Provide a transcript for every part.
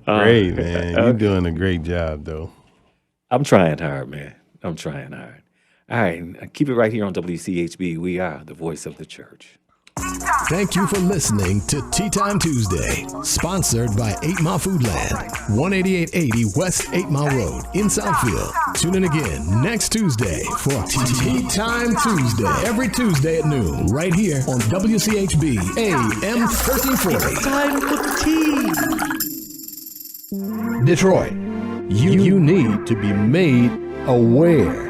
Great, man. You're Okay. doing a great job, though. I'm trying hard, man. I'm trying hard. All right. Keep it right here on WCHB. We are the voice of the church. Thank you for listening to Tea Time Tuesday, sponsored by 8 Mile Foodland, 18880 West 8 Mile Road in Southfield. Tune in again next Tuesday for Tea Time Tuesday, every Tuesday at noon, right here on WCHB AM 1340. Time for tea. Detroit, you need to be made aware.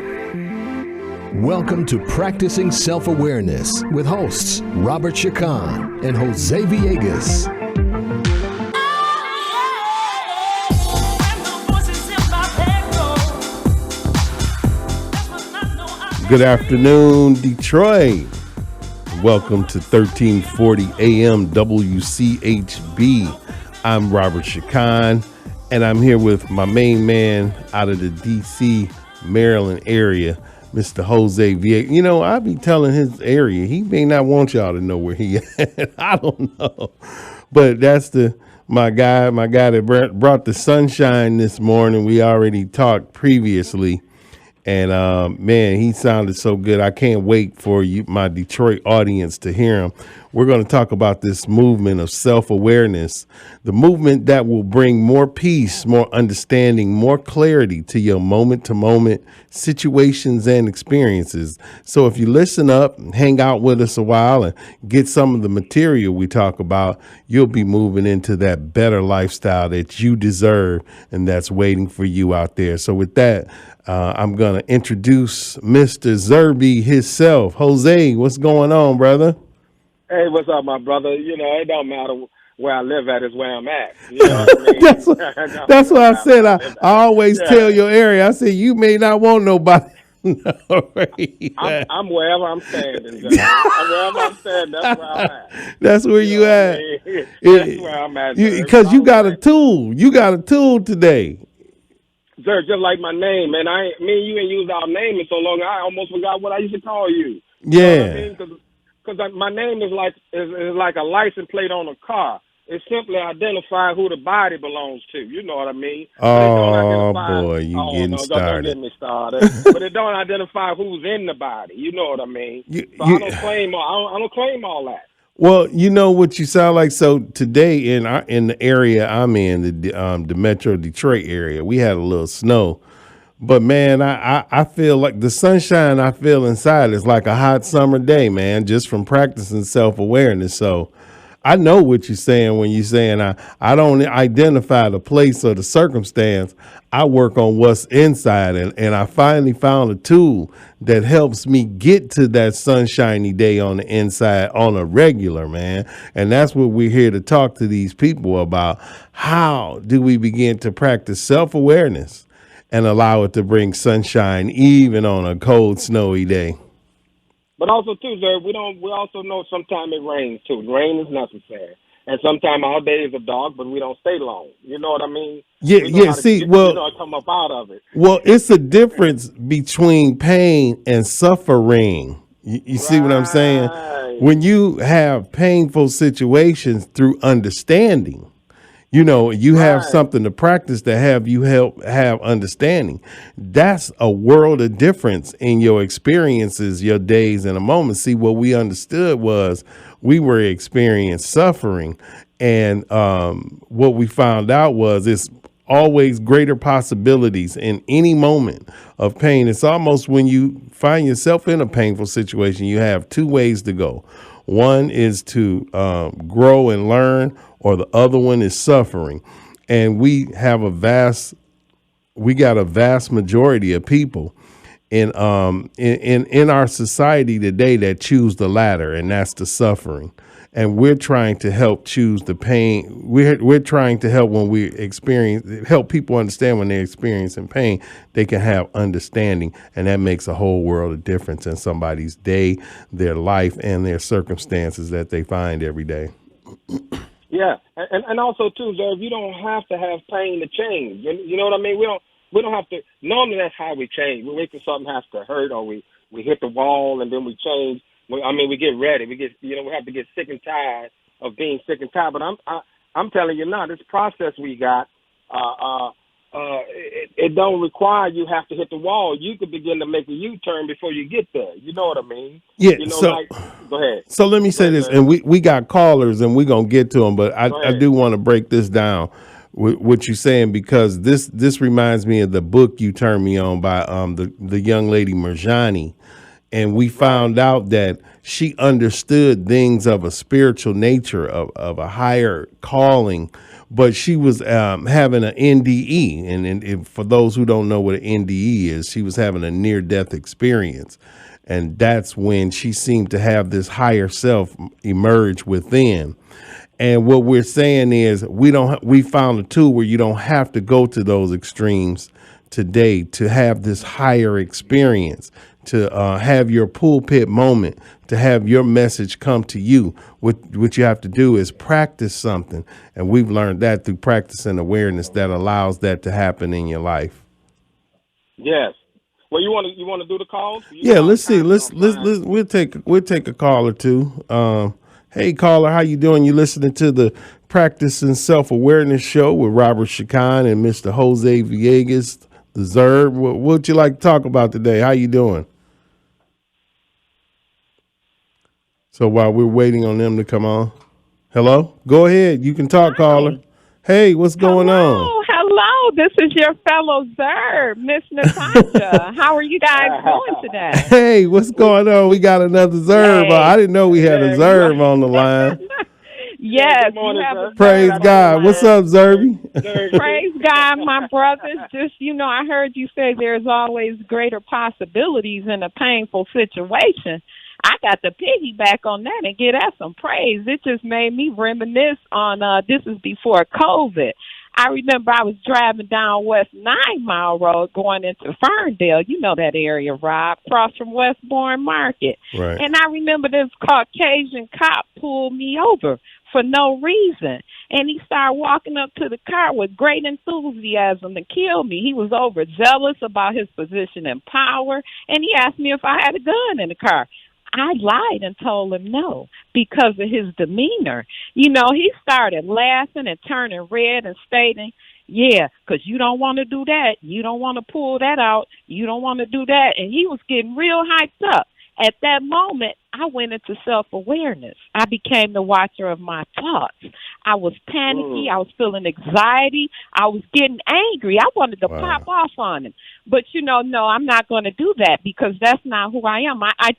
Welcome to Practicing Self-Awareness with hosts Robert Chacon and Jose Villegas. Good afternoon, Detroit. Welcome to 1340 AM WCHB. I'm Robert Chacon, and I'm here with my main man out of the D.C., Maryland area, Mr. Jose Villegas. You know, I be telling his area, he may not want y'all to know where he at. I don't know. But that's my guy that brought the sunshine this morning. We already talked previously. And man, he sounded so good. I can't wait for you, my Detroit audience, to hear him. We're going to talk about this movement of self-awareness, the movement that will bring more peace, more understanding, more clarity to your moment-to-moment situations and experiences. So if you listen up, hang out with us a while, and get some of the material we talk about, you'll be moving into that better lifestyle that you deserve and that's waiting for you out there. So with that, I'm going to introduce Mr. Zerby himself. Jose, what's going on, brother? Hey, what's up, my brother? You know, it don't matter where I live at, is where I'm at. You know what I mean? that's what I said. I always Yeah. tell your area, I said, you may not want nobody. No, I'm wherever I'm standing. Wherever I'm standing, that's where I'm at. That's where you at. That's where I'm at. Because you got a tool. You got a tool today. Sir, just like my name, man. Me and you ain't used our name in so long, I almost forgot what I used to call you. Yeah. You know what I mean? Because my name is like a license plate on a car. It simply identifies who the body belongs to. You know what I mean? Oh, boy, getting started. Don't get me started. But it don't identify who's in the body. You know what I mean? I don't claim all that. Well, you know what you sound like. So today in the area I'm in, the Metro Detroit area, we had a little snow. But man, I feel like the sunshine I feel inside is like a hot summer day, man, just from practicing self-awareness. So I know what you're saying when you're saying I don't identify the place or the circumstance. I work on what's inside, and I finally found a tool that helps me get to that sunshiny day on the inside on a regular, man. And that's what we're here to talk to these people about. How do we begin to practice self-awareness and allow it to bring sunshine even on a cold, snowy day? But also too, sir, we also know sometimes it rains too. Rain is necessary. And sometimes our days are dark, but we don't stay long. You know what I mean? Yeah. See, well, come up out of it. Well, it's a difference between pain and suffering. You see what I'm saying? When you have painful situations through understanding, you know, you have something to practice to have you have understanding. That's a world of difference in your experiences, your days, and a moment. See, what we understood was we were experiencing suffering, and what we found out was it's always greater possibilities in any moment of pain. It's almost when you find yourself in a painful situation, you have two ways to go. One is to grow and learn, or the other one is suffering. And we got a vast majority of people in our society today that choose the latter, and that's the suffering. And we're trying to help choose the pain. We're trying to help help people understand when they're experiencing pain, they can have understanding. And that makes a whole world of difference in somebody's day, their life, and their circumstances that they find every day. Yeah. And also too, sir, you don't have to have pain to change. You know what I mean? We don't have to. Normally that's how we change. We wait till something has to hurt, or we hit the wall and then we change. We get ready. We have to get sick and tired of being sick and tired. But I'm telling you now, this process we got It don't require you have to hit the wall. You could begin to make a U-turn before you get there. You know what I mean? Yeah. You know, So, like, go ahead. so let me Go say ahead, this, sir. and we got callers, and we're gonna get to them, but Go I ahead. do want to break this down with what you're saying, because this reminds me of the book you turned me on by the young lady Marjani, and we Right. found out that she understood things of a spiritual nature, of a higher calling, but she was having an NDE, and if, for those who don't know what an NDE is, she was having a near death experience, and that's when she seemed to have this higher self emerge within. And what we're saying is we found a tool where you don't have to go to those extremes today to have this higher experience, to have your pulpit moment, to have your message come to you. What you have to do is practice something. And we've learned that through practicing awareness that allows that to happen in your life. Yes. Well, you want to do the calls? You Yeah, know, let's see. time is on Let's we'll take a call or two. Hey caller, how you doing? You listening to the Practicing Self-Awareness show with Robert Chacon and Mr. Jose Villegas, the Zerb. What would you like to talk about today? How you doing? So while we're waiting on them to come on, hello, go ahead. You can talk, caller. Hi. Hey, what's going on? Hello. This is your fellow Zerb, Miss Natasha. How are you guys doing today? Hey, what's going on? We got another Zerb. Hey. I didn't know we had a Yeah, Zerb on the line. yeah, Yes, good morning, you have sir. a Praise Zerb on the God. What's line. up, Zerby? Praise God, my brothers. Just, I heard you say there's always greater possibilities in a painful situation. I got to piggyback on that and get that some praise. It just made me reminisce on, this is before COVID. I remember I was driving down West 9 Mile Road going into Ferndale. You know that area, Rob, across from Westbourne Market. Right. And I remember this Caucasian cop pulled me over for no reason. And he started walking up to the car with great enthusiasm to kill me. He was overzealous about his position in power, and he asked me if I had a gun in the car. I lied and told him no because of his demeanor. He started laughing and turning red and stating, yeah, because you don't want to do that. You don't want to pull that out. You don't want to do that. And he was getting real hyped up. At that moment, I went into self-awareness. I became the watcher of my thoughts. I was panicky. I was feeling anxiety. I was getting angry. I wanted to pop off on him. But, no, I'm not going to do that because that's not who I am. I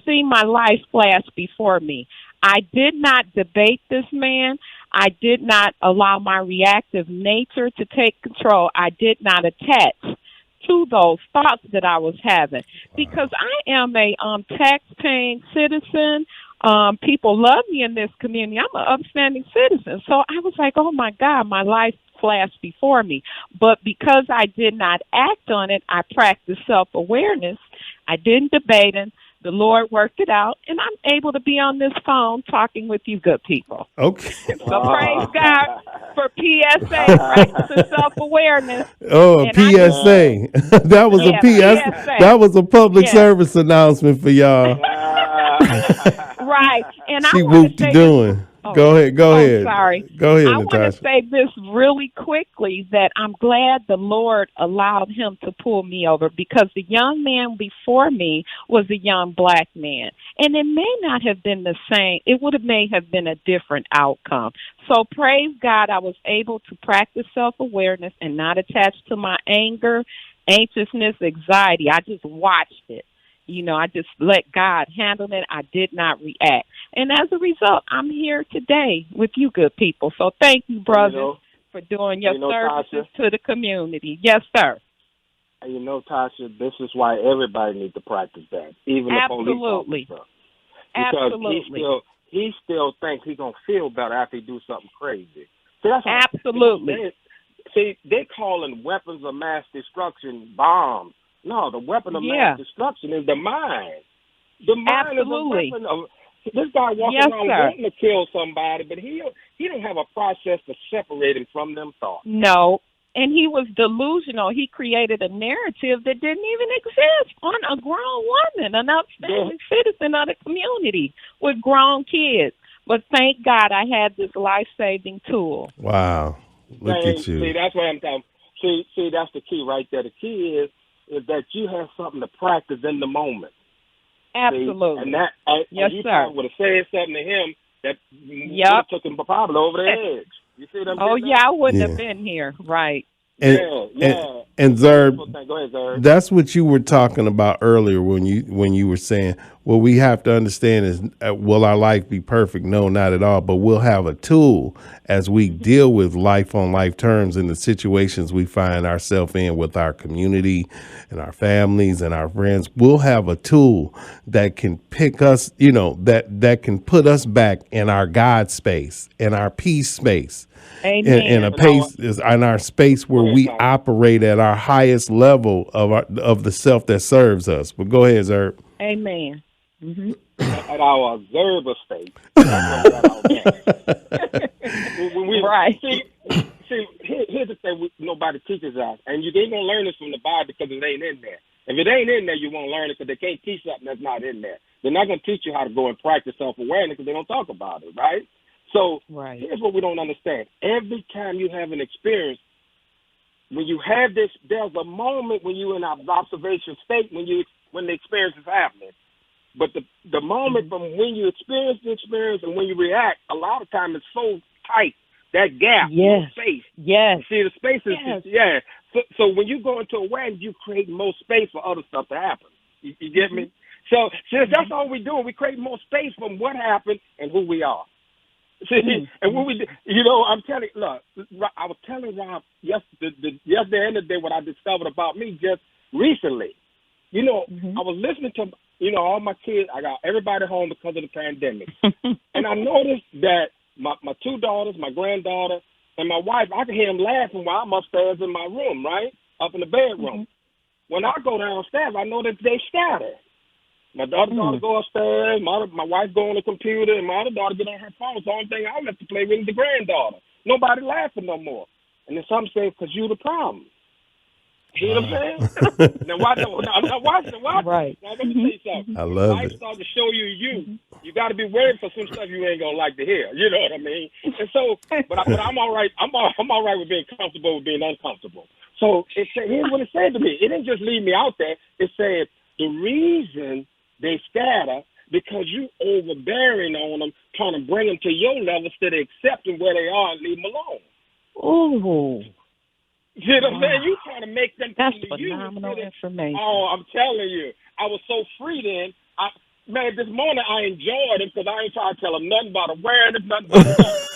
see my life flash before me. I did not debate this man. I did not allow my reactive nature to take control. I did not attach to those thoughts that I was having because I am a tax-paying citizen. People love me in this community. I'm an upstanding citizen. So I was like, oh, my God, my life flashed before me. But because I did not act on it, I practiced self-awareness. I didn't debate him. The Lord worked it out, and I'm able to be on this phone talking with you good people. Okay. So praise God for PSA, practicing self-awareness. Oh, a And PSA. That was a PSA. That was a public Yeah. service announcement for y'all. Right. And She I want whooped to say doing. Go ahead. Sorry. Go ahead, I want Natasha. to say this really quickly that I'm glad the Lord allowed him to pull me over because the young man before me was a young black man. And it may not have been the same. It may have been a different outcome. So praise God, I was able to practice self-awareness and not attach to my anger, anxiousness, anxiety. I just watched it. I just let God handle it. I did not react. And as a result, I'm here today with you good people. So thank you, brothers, for doing your services Tasha, to the community. Yes, sir. Tasha, this is why everybody needs to practice that, even Absolutely. the police officer. Because Absolutely. he still thinks he's going to feel better after he do something crazy. So that's Absolutely. They're calling weapons of mass destruction bombs. No, the weapon of mass destruction is the mind. The mind Absolutely. is a weapon of. This guy walking around wanting to kill somebody, but he don't have a process to separate him from them thoughts. No, and he was delusional. He created a narrative that didn't even exist on a grown woman, an upstanding citizen of the community with grown kids. But thank God I had this life-saving tool. Wow. Look Same. at you. See, that's what I'm talking. See, that's the key right there. The key is that you have something to practice in the moment. Absolutely. See? And yes, you sir. probably would have said something to him that Yep. took him probably over the edge. You see what I'm Oh, saying? yeah, I wouldn't have Yeah. been here. Right. Yeah. And Zerb, Go ahead, Zerb. that's what you were talking about earlier when you were saying, well, we have to understand is, will our life be perfect? No, not at all. But we'll have a tool as we deal with life on life terms in the situations we find ourselves in with our community and our families and our friends. We'll have a tool that can pick us, that can put us back in our God space, in our peace space. In a Amen. pace is in our space where we operate at our highest level of the self that serves us. But go ahead, Zerb. Amen. At our observer state. Right. See, here's the thing nobody teaches us, and you ain't gonna learn this from the Bible because it ain't in there. If it ain't in there, you won't learn it because they can't teach something that's not in there. They're not gonna teach you how to go and practice self-awareness because they don't talk about it, right? So here's what we don't understand. Every time you have an experience, when you have this, there's a moment when you're in an observation state when the experience is happening. But the moment from when you experience the experience and when you react, a lot of time it's so tight, that gap, space. Yes. See, the space is, So when you go into awareness, you create more space for other stuff to happen. You get me? So that's all we do. We create more space from what happened and who we are. See, and when I'm telling, look, I was telling Rob yesterday and the day what I discovered about me just recently. I was listening to, all my kids. I got everybody home because of the pandemic, and I noticed that my two daughters, my granddaughter, and my wife, I can hear them laughing while I'm upstairs in my room, right up in the bedroom. When I go downstairs, I know that they scattered. My daughter go upstairs, my wife go on the computer, and my other daughter get on her phone. So the only thing I left to play with is the granddaughter. Nobody laughing no more. And then some say, because you the problem. See what I'm saying? Now watch. Right. Now let me tell you something. I love Life it. starts to show you. You got to be worried for some stuff you ain't gonna like to hear. You know what I mean? And so, but I'm all right. I'm all right with being comfortable with being uncomfortable. So here's what it said to me. It didn't just leave me out there. It said the reason they scatter because you overbearing on them, trying to bring them to your level instead of accepting where they are and leave them alone. Ooh. You know what I'm saying? You trying to make them come to you. That's phenomenal information. Oh, I'm telling you. I was so free then. This morning I enjoyed it because I ain't trying to tell them nothing about awareness, nothing about nothing.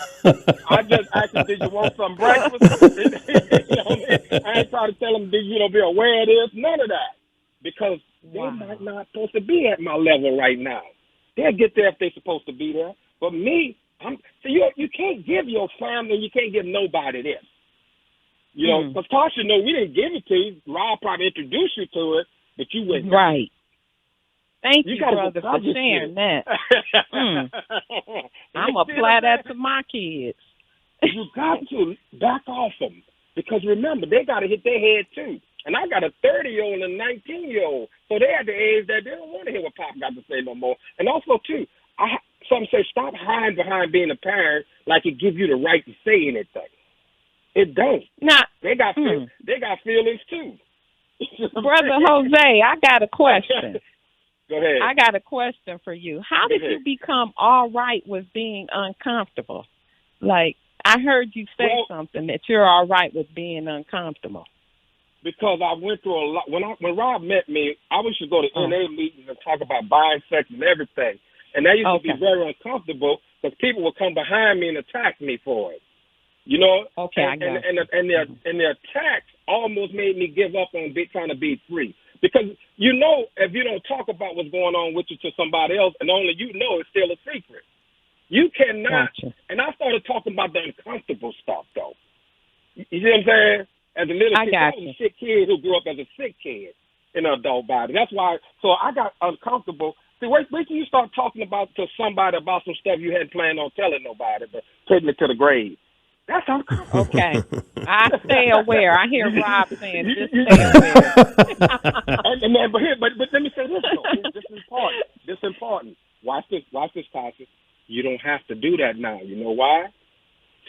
I just asked them, did you want some breakfast? I ain't trying to tell them, did you be aware of this? None of that. Because they might not supposed to be at my level right now. They'll get there if they're supposed to be there. But me, you can't give your family, you can't give nobody this. Because Tasha, we didn't give it to you. Rob probably introduced you to it, but you wouldn't. Right. Thank you, brother, for sharing that. I'm going to apply that to my kids. You got to back off them. Because remember, they got to hit their head too. And I got a 30-year-old and a 19-year-old. So they're at the age that they don't want to hear what Pop got to say no more. And also, too, some say stop hiding behind being a parent like it gives you the right to say anything. It don't. Nah. They got feelings, too. Brother Jose, I got a question. Go ahead. I got a question for you. How did you become all right with being uncomfortable? Like, I heard you say something that you're all right with being uncomfortable. Because I went through a lot. When Rob met me, I used to go to NA meetings and talk about buying sex and everything. And that used to be very uncomfortable because people would come behind me and attack me for it. Okay, I got it. And the attacks almost made me give up on trying to be free. Because, if you don't talk about what's going on with you to somebody else and only it's still a secret. You cannot. Gotcha. And I started talking about the uncomfortable stuff, though. You see what I'm saying? As a little kid, I was a sick kid who grew up as a sick kid in an adult body. That's why. So I got uncomfortable. See, wait till you start talking to somebody about some stuff you hadn't planned on telling nobody, but taking it to the grave. That's uncomfortable. Okay. I stay aware. I hear Rob saying, just stay aware. but let me say this, though. This is important. This is important. Watch this, Tasha. You don't have to do that now. You know why?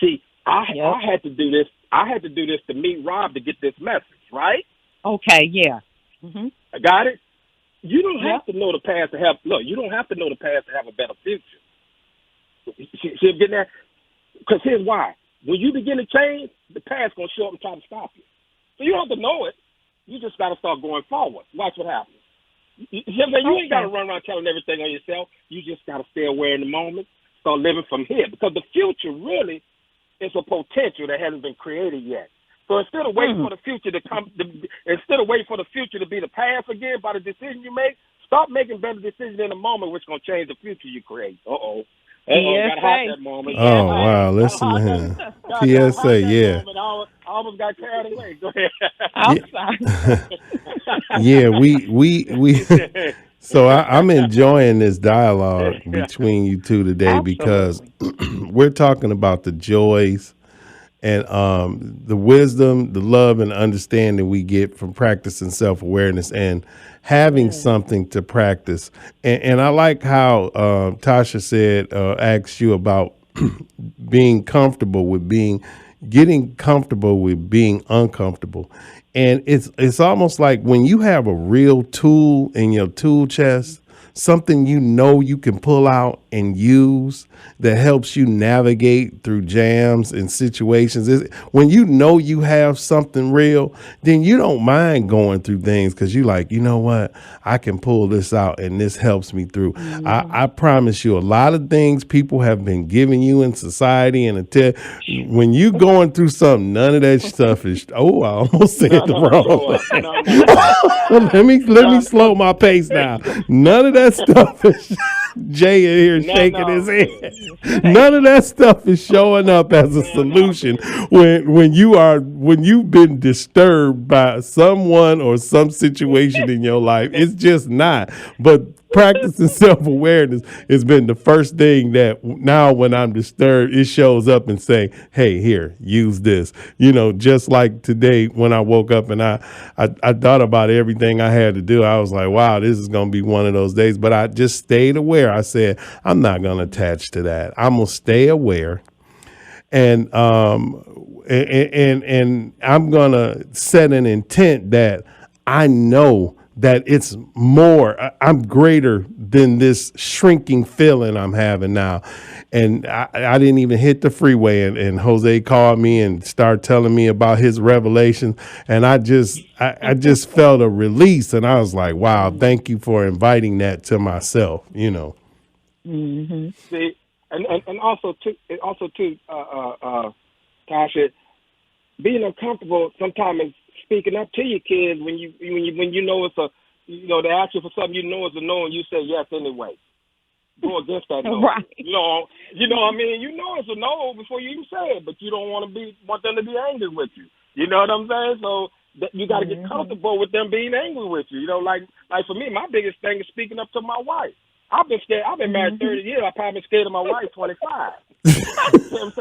See, Yep. I had to do this. I had to do this to meet Rob to get this message, right? Okay. Yeah. Mhm. I got it. You don't Yep. have to know the past to have look. You don't have to know the past to have a better future. See, I'm getting that? Because here's why: when you begin to change, the past gonna show up and try to stop you. So you don't have to know it. You just got to start going forward. Watch what happens. You ain't got to run around telling everything on yourself. You just got to stay aware in the moment. Start living from here because the future really is a potential that hasn't been created yet. So instead of waiting for the future to come, instead of waiting for the future to be the past again by the decision you make, start making better decisions in the moment, which is going to change the future you create. Got to hide that moment. Oh, wow. Listen to him. PSA, yeah. I almost got carried away. Go ahead. I'm Yeah. sorry. Yeah, we so I'm enjoying this dialogue between you two today because we're talking about the joys and the wisdom, the love, and understanding we get from practicing self-awareness and having something to practice. And I like how Tasha said, asked you about being comfortable with getting comfortable with being uncomfortable. And it's almost like when you have a real tool in your tool chest, something you know you can pull out and use that helps you navigate through jams and situations. When you know you have something real, then you don't mind going through things because you like, you know what, I can pull this out and this helps me through. I promise you, a lot of things people have been giving you in society and when you going through something, none of that stuff is. Oh, I almost said the wrong thing. Let me slow my pace now. None of that stuff is. Jay in here shaking his head. None of that stuff is showing up as a solution when you've been disturbed by someone or some situation in your life. It's just not. But practicing self-awareness has been the first thing that now when I'm disturbed, it shows up and say, hey, here, use this. Just like today when I woke up and I thought about everything I had to do. I was like, wow, this is going to be one of those days. But I just stayed aware. I said, I'm not going to attach to that. I'm going to stay aware. And I'm going to set an intent that I know that it's more, I'm greater than this shrinking feeling I'm having now. And I didn't even hit the freeway and Jose called me and started telling me about his revelation. And I just felt a release and I was like, wow, thank you for inviting that to myself, Mm-hmm. See, and also too, Tasha, being uncomfortable sometimes is speaking up to your kids when you know it's they ask you for something it's a no and you say yes anyway. Go against that no. Right. What I mean? It's a no before you even say it, but you don't want them to be angry with you. You know what I'm saying? So you got to get comfortable with them being angry with you. Like for me, my biggest thing is speaking up to my wife. I've been scared. I've been married 30 years. I've probably been scared of my wife 25. You know what I'm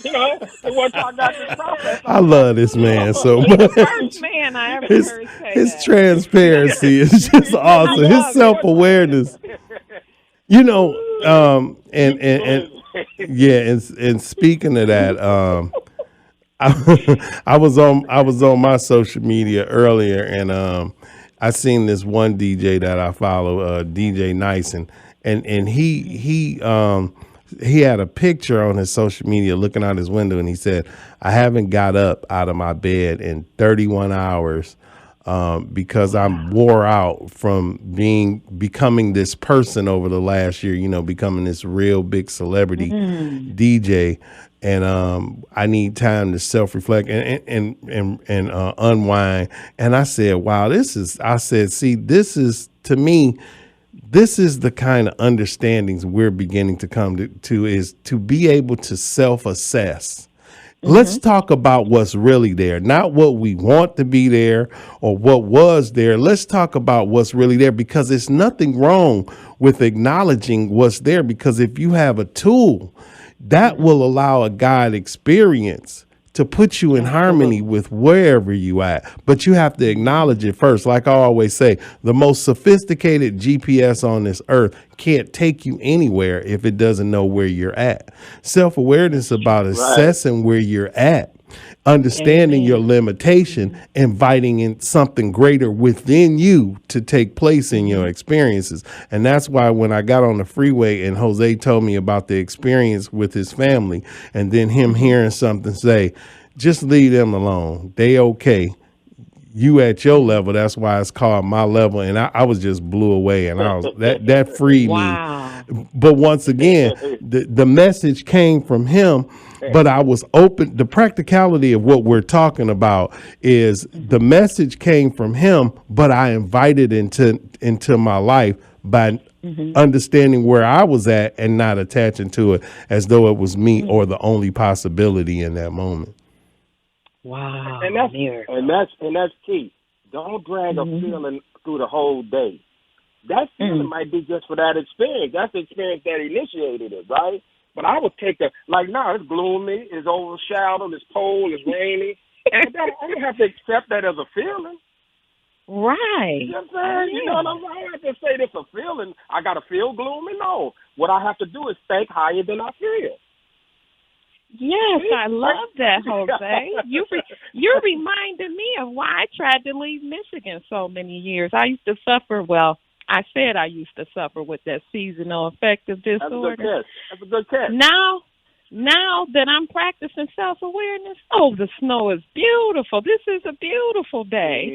saying? And one time I got this process. I love this man so much. The first man I ever heard say His that. transparency is just awesome. His self-awareness. And speaking of that, I was on my social media earlier and I seen this one DJ that I follow, DJ Nice, and he had a picture on his social media looking out his window, and he said, "I haven't got up out of my bed in 31 hours because I'm wore out from becoming this person over the last year. Becoming this real big celebrity DJ." And I need time to self-reflect and unwind. And I said, wow, this is to me, this is the kind of understandings we're beginning to come to is to be able to self-assess. Let's talk about what's really there, not what we want to be there or what was there. Let's talk about what's really there because there's nothing wrong with acknowledging what's there because if you have a tool, that will allow a guide experience to put you in harmony with wherever you at. But you have to acknowledge it first. Like I always say, the most sophisticated GPS on this earth can't take you anywhere if it doesn't know where you're at. Self-awareness is about assessing where you're at, understanding your limitation, inviting in something greater within you to take place in your experiences. And that's why when I got on the freeway and Jose told me about the experience with his family, and then him hearing something say, just leave them alone. They okay. You at your level. That's why it's called my level. And I was just blew away, and I was that freed me. But once again, the message came from him. But I was open. The practicality of what we're talking about is the message came from him, but I invited into my life by understanding where I was at and not attaching to it as though it was me or the only possibility in that moment. Wow. And that's key. Don't drag a feeling through the whole day. That feeling might be just for that experience. That's the experience that initiated it, right? But I would take no, it's gloomy, it's overshadowed, it's cold, it's rainy. And I don't have to accept that as a feeling. Right. You know what I'm saying? You know what I'm saying? I don't have to say this a feeling. I got to feel gloomy. No. What I have to do is think higher than I feel. Yes, I love that, Jose. You reminded me of why I tried to leave Michigan so many years. I used to suffer, I said I used to suffer with that seasonal affective disorder. That's a good catch. Now that I'm practicing self-awareness, the snow is beautiful. This is a beautiful day.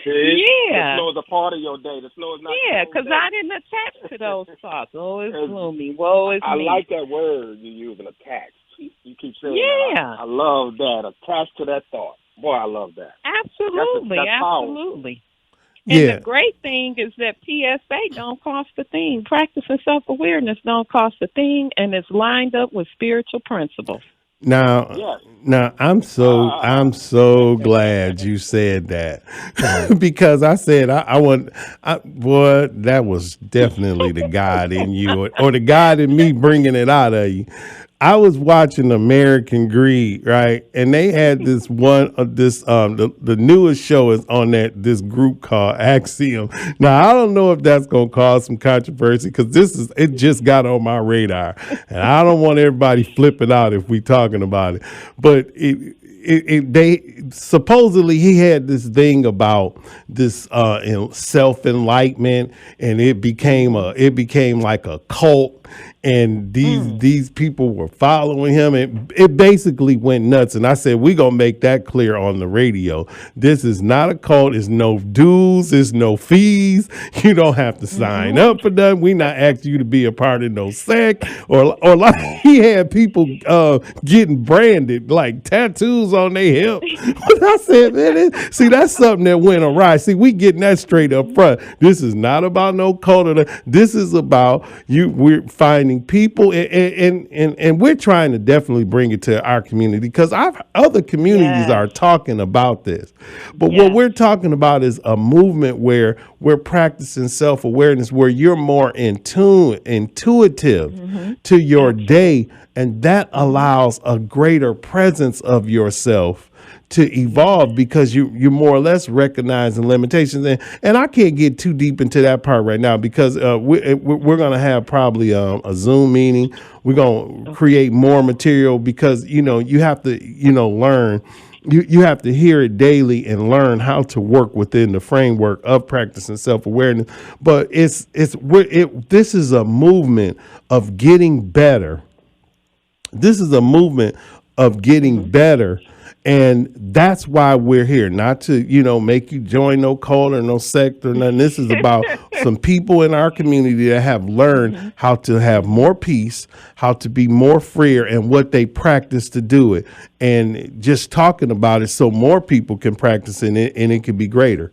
See? Yeah. The snow is a part of your day. The snow is not. Yeah, because I didn't attach to those thoughts. Oh, it's gloomy. Woe is me. I like that word you use, an attach. You keep saying that. I love that. Attached to that thought. Boy, I love that. Absolutely. That's absolutely. And the great thing is that PSA don't cost a thing. Practicing self-awareness don't cost a thing, and it's lined up with spiritual principles. Now, I'm so glad you said that because I said boy, that was definitely the God in you or the God in me bringing it out of you. I was watching American Greed, right? And they had this the newest show is on this group called Axiom. Now, I don't know if that's going to cause some controversy because it just got on my radar. And I don't want everybody flipping out if we talking about it. But they supposedly he had this thing about this self-enlightenment, and it became like a cult. And these people were following him, and it basically went nuts. And I said, we're going to make that clear on the radio. This is not a cult. It's no dues. It's no fees. You don't have to sign up for that. We're not asking you to be a part of no sect. Or like he had people getting branded, like tattoos on their hip. But I said, man, see, that's something that went awry. See, we getting that straight up front. This is not about no cult. This is about we're finding people, and we're trying to definitely bring it to our community because other communities are talking about this. But what we're talking about is a movement where we're practicing self-awareness, where you're more intuitive to your day, and that allows a greater presence of yourself to evolve because you're more or less recognizing limitations. And I can't get too deep into that part right now because we're going to have probably a Zoom meeting. We're going to create more material because, you have to, learn. You have to hear it daily and learn how to work within the framework of practicing self-awareness. But this is a movement of getting better. This is a movement of getting better. And that's why we're here, not to, make you join no cult or no sect or nothing. This is about some people in our community that have learned how to have more peace, how to be more freer, and what they practice to do it. And just talking about it so more people can practice in it and it can be greater.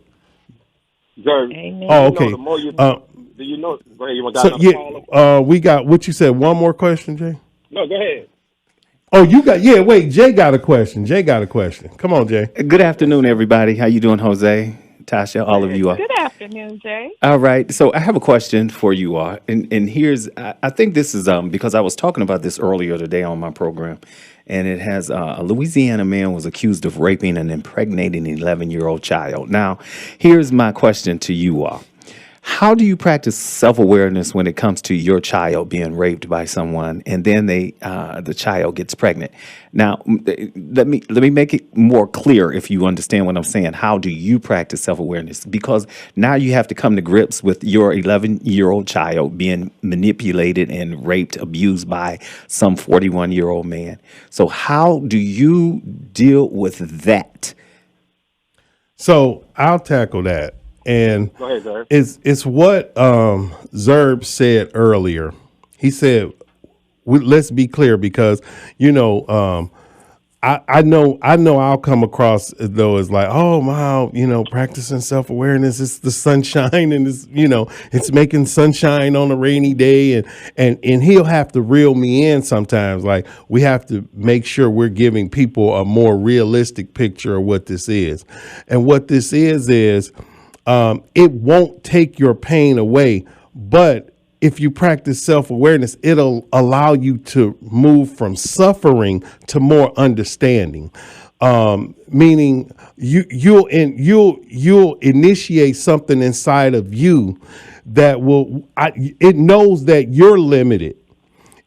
Amen. Oh, okay. Do you know? Go ahead. You got we got what you said. One more question, Jay? No, go ahead. Oh, wait, Jay got a question. Come on, Jay. Good afternoon, everybody. How you doing, Jose, Tasha, all of you all? Good afternoon, Jay. All right. So I have a question for you all. And here's, I think this is because I was talking about this earlier today on my program. and it has a Louisiana man was accused of raping and impregnating an 11-year-old child. Now, here's my question to you all. How do you practice self-awareness when it comes to your child being raped by someone, and then the child gets pregnant? Now, let me make it more clear if you understand what I'm saying. How do you practice self-awareness? Because now you have to come to grips with your 11-year-old child being manipulated and raped, abused by some 41-year-old man. So how do you deal with that? So I'll tackle that. And Go ahead, sir. it's what Zerb said earlier. He said, let's be clear, because I know I'll come across as though it's like, oh wow, practicing self-awareness, it's the sunshine, and it's making sunshine on a rainy day, and he'll have to reel me in sometimes. Like, we have to make sure we're giving people a more realistic picture of what this is. And what this is it won't take your pain away, but if you practice self-awareness, it'll allow you to move from suffering to more understanding. Meaning you'll initiate something inside of you that it knows that you're limited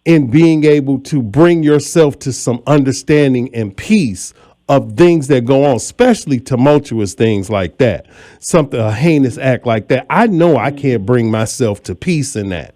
in being able to bring yourself to some understanding and peace of things that go on, especially tumultuous things like that, a heinous act like that. I know I can't bring myself to peace in that,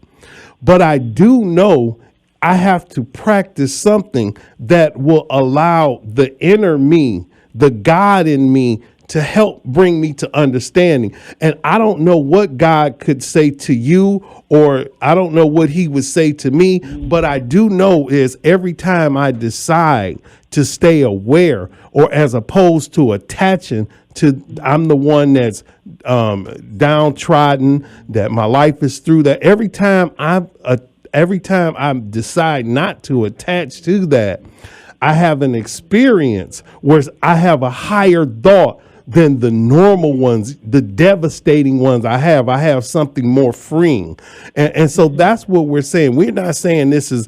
but I do know I have to practice something that will allow the inner me, the God in me, to help bring me to understanding. And I don't know what God could say to you, or I don't know what he would say to me, but I do know is every time I decide to stay aware, or as opposed to attaching to, I'm the one that's downtrodden, that my life is through that. Every time I decide not to attach to that, I have an experience where I have a higher thought than the normal ones, the devastating ones I have. I have something more freeing. And so that's what we're saying. We're not saying this is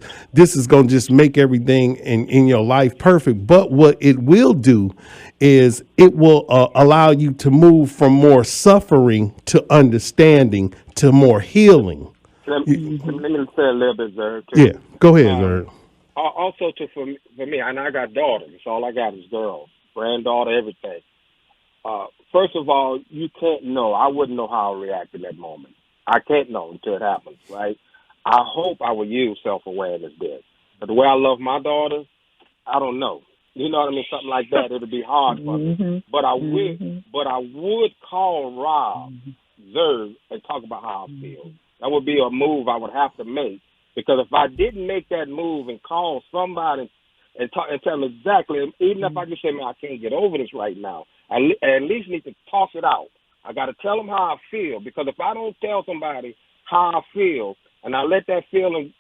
going to just make everything in your life perfect. But what it will do is it will allow you to move from more suffering to understanding to more healing. Let me say a little bit, Zerd. Yeah, go ahead, Zerd. Also, for me, and I got daughters. All I got is girls, granddaughter, everything. First of all, you can't know. I wouldn't know how I react in that moment. I can't know until it happens, right? I hope I would use self-awareness then. But the way I love my daughters, I don't know. You know what I mean? Something like that, it'll be hard for me. But I would call Rob, Zerb, and talk about how I feel. That would be a move I would have to make. Because if I didn't make that move and call somebody and talk and tell them exactly, even if I just say, man, I can't get over this right now, I at least need to toss it out. I got to tell them how I feel, because if I don't tell somebody how I feel and I let that feeling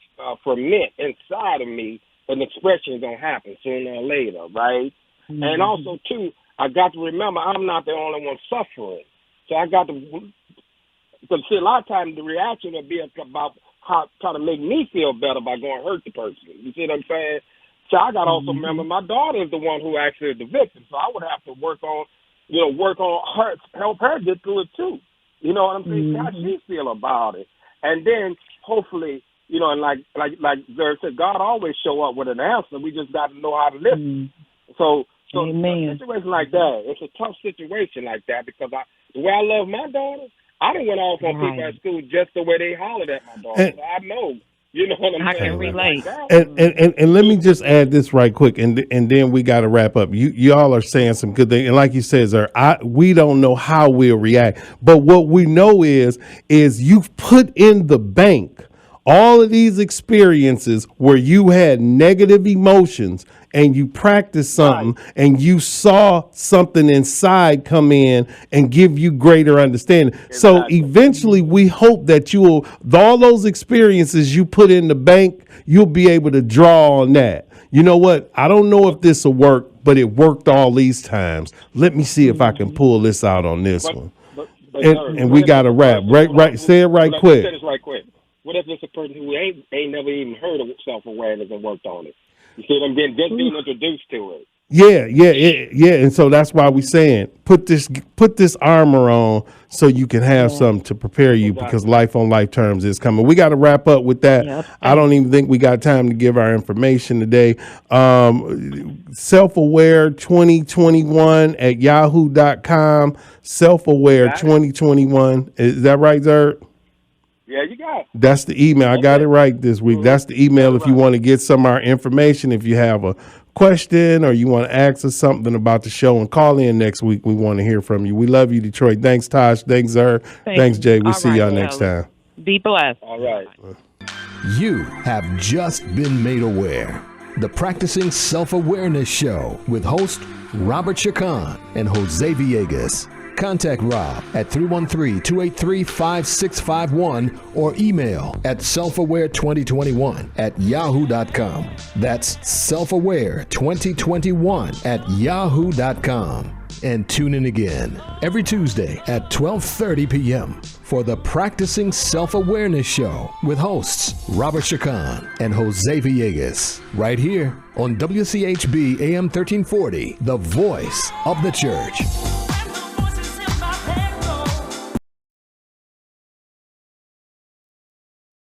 ferment inside of me, an expression is going to happen sooner or later, right? Mm-hmm. And also, too, I got to remember I'm not the only one suffering. So I got to, because see, a lot of times the reaction will be about how trying to make me feel better by going to hurt the person. You see what I'm saying? So I got to also remember my daughter is the one who actually is the victim. So I would have to work on her, help her get through it too. You know what I'm saying? How she feel about it. And then hopefully, and like Zerg said, God always show up with an answer. We just got to know how to listen. So a situation like that, it's a tough situation like that, because the way I love my daughter, I didn't went off on people at school just the way they hollered at my daughter. So I know. You know what I'm saying? I can relate. And let me just add this right quick, and then we got to wrap up. Y'all are saying some good things, and like you said, sir, we don't know how we'll react, but what we know is you've put in the bank all of these experiences where you had negative emotions, and you practiced something, and you saw something inside come in and give you greater understanding. Exactly. So eventually we hope that all those experiences you put in the bank, you'll be able to draw on that. You know what? I don't know if this will work, but it worked all these times. Let me see if I can pull this out on this one. And we got to wrap. Right. Say it right quick. Say this right quick. What if it's a person who ain't never even heard of self-awareness and worked on it? You see what I'm getting? Just being introduced to it. Yeah. And so that's why we saying put this armor on so you can have something to prepare you because life on life terms is coming. We got to wrap up with that. Yep. I don't even think we got time to give our information today. Self-aware 2021 at yahoo.com. Self-aware 2021. Is that right, Zerd? Yeah, you got it. That's the email. I got it right this week. That's the email if you want to get some of our information. If you have a question or you want to ask us something about the show and call in next week, we want to hear from you. We love you, Detroit. Thanks, Tosh. Thanks, Zer. Thanks, Jay. We'll see y'all next time. Be blessed. All right. You have just been made aware. The Practicing Self-Awareness Show with host Robert Chacon and Jose Villegas. Contact Rob at 313-283-5651 or email at selfaware2021@yahoo.com. That's selfaware2021@yahoo.com. And tune in again every Tuesday at 12:30 p.m. for the Practicing Self-Awareness Show with hosts Robert Chacon and Jose Villegas, right here on WCHB AM 1340, the voice of the church.